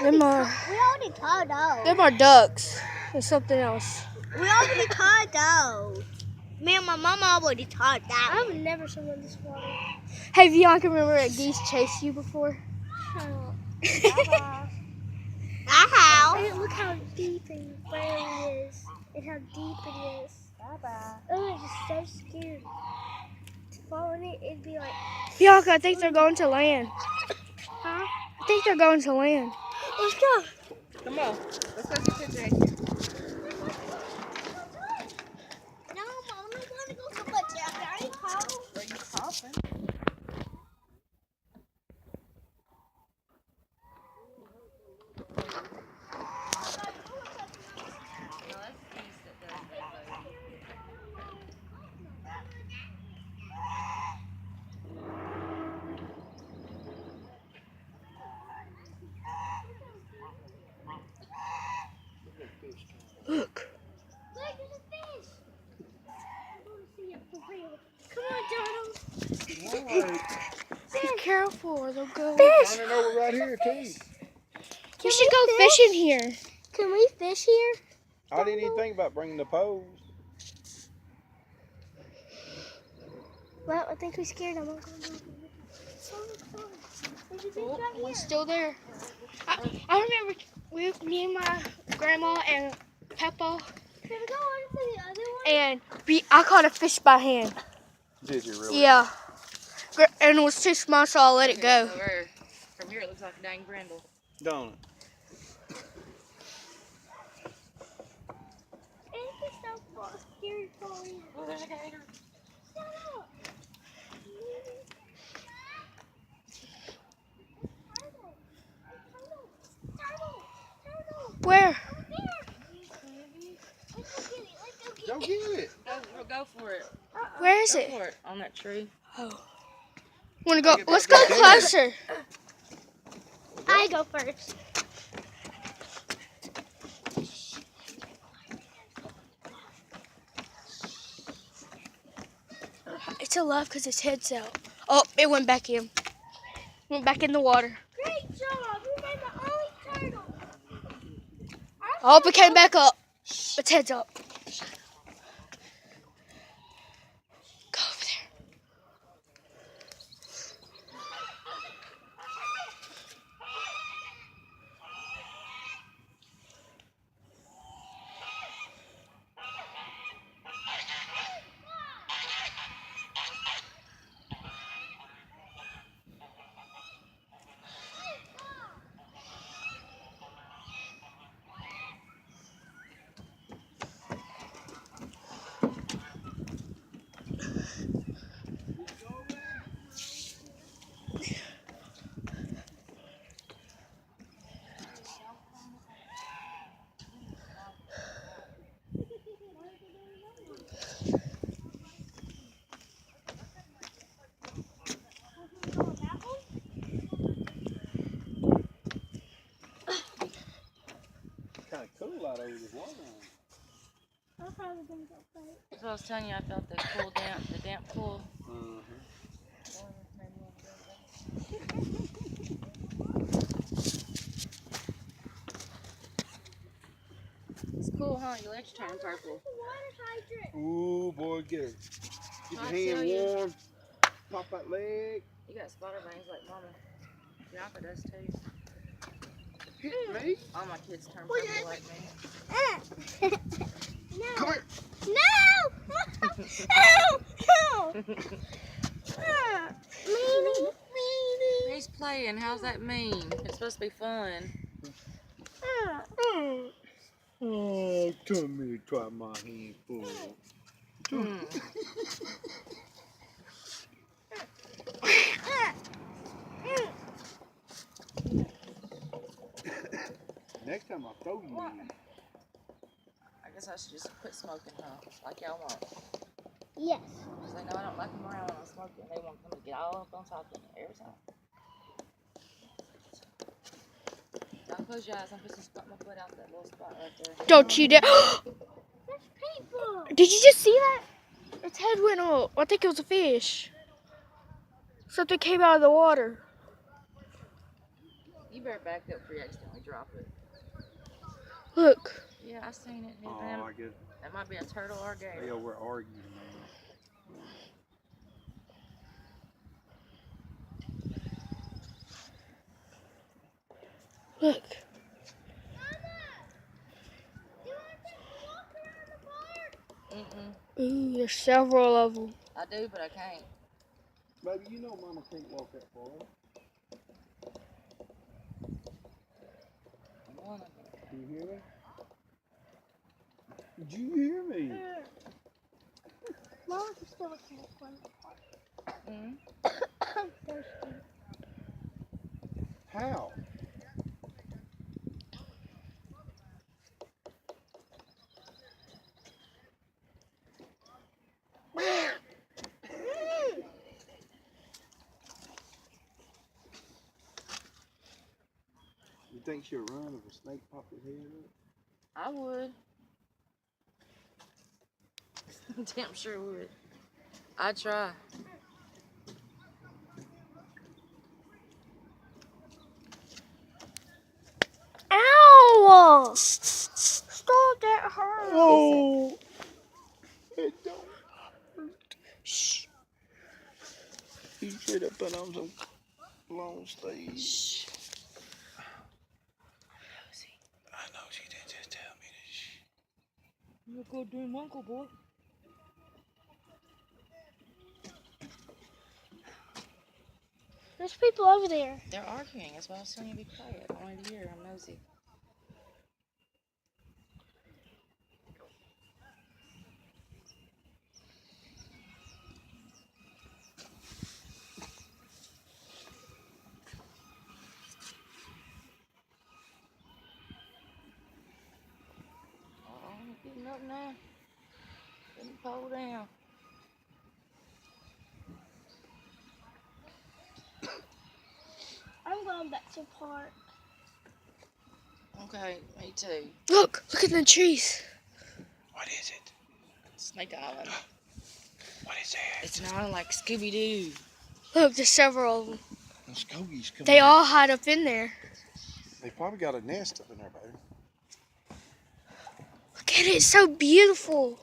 Them are We already caught those. them are ducks. There's something else. We already caught those. Me and my mama already caught that. I've never swum in this water. Hey, Bianca, remember that geese chased you before? I have. Hey, look how deep and brown it is, and how deep it is. Oh, I'm just so scared. To fall in it, it'd be like, Bianca, I think they're going to land. huh? I think they're going to land. Let's go. Come on. Let's go get your jacket. No, Mom, I want to go to my jacket. I ain't cold. Are you coughing? Look. Look, there's a fish. I want to see it for real. Come on, Donald. Be careful or they'll go. Running over right here too. We should go fishing here. Can we fish here? I didn't even think about bringing the poles. Well, I think we scared them. I'm going to go. There's a fish right here. One's still there. I remember me and my grandma and Peppa, Can we go on to the other one? and I caught a fish by hand. Did you really? Yeah. And it was too small, so I let it go. From here, it looks like a dang brindle. Don't it? It's so scary to fall in. Oh, there's a gator. Shut up. Where? Go get it. Go for it. Where is Go it? for it. On that tree. Oh. Wanna go? Let's go closer. I go first. It's alive because its head's out. Oh, it went back in. Went back in the water. Great job. You made the only turtle. I hope it came back up. Its head's up. Go over there. Kind of cool out over this water. I'm probably going to go play. That's what I was telling you. I felt the cool damp, the damp pool. It's cool, huh? Your legs turn purple. Ooh, boy, get it. Get I your tell hand you. warm. Pop that leg. You got spider veins like Mama. Bianca does too. Hit me. All my kids turn purple like me. No. Come here. No! Ow! Ow! Meanie. He's playing. How's that mean? It's supposed to be fun. Oh, come here, try my handful. Hmm. Next time I'll throw you in. I guess I should just quit smoking, huh? Like y'all want. Yes. Because they know I don't like them around when I'm smoking. They want to come and get all up on top of me every time. Y'all close your eyes. I'm just going to put my foot out that little spot right there. Don't you dare. That's paintball. Did you just see that? Its head went up. I think it was a fish. Something came out of the water. You better back up before you accidentally drop it. Look. Yeah, I seen it. Oh, I get. That might be a turtle or a gator. They over arguing, Look. Ooh, there's several of them. I do, but I can't. man. Baby, you know Mama can't walk that far. One of them. Do you hear me? Did you hear me? Mom is still looking at one part. Mm-hmm. I'm thirsty. How? You think she'll run if a snake popped his head up? I would. Damn sure would. I'd try. Ow! Stop, that hurt. Oh! It don't hurt. Shh. You should have put on some long sleeves. Shh. I know she didn't just tell me this shit. You're a good dream uncle, boy. There's people over there. They're arguing. That's why I was telling you to be quiet. I wanted to hear. I'm nosy. Oh, I'm getting up now. Let me pull down. I'm going back to the park. Okay, me too. Look at the trees. What is it? Snake Island. What is that? It's an island like Scooby-Doo. Look, there's several of them. The Skogies coming. They all hide up in there. They probably got a nest up in there, baby. Look at it, it's so beautiful.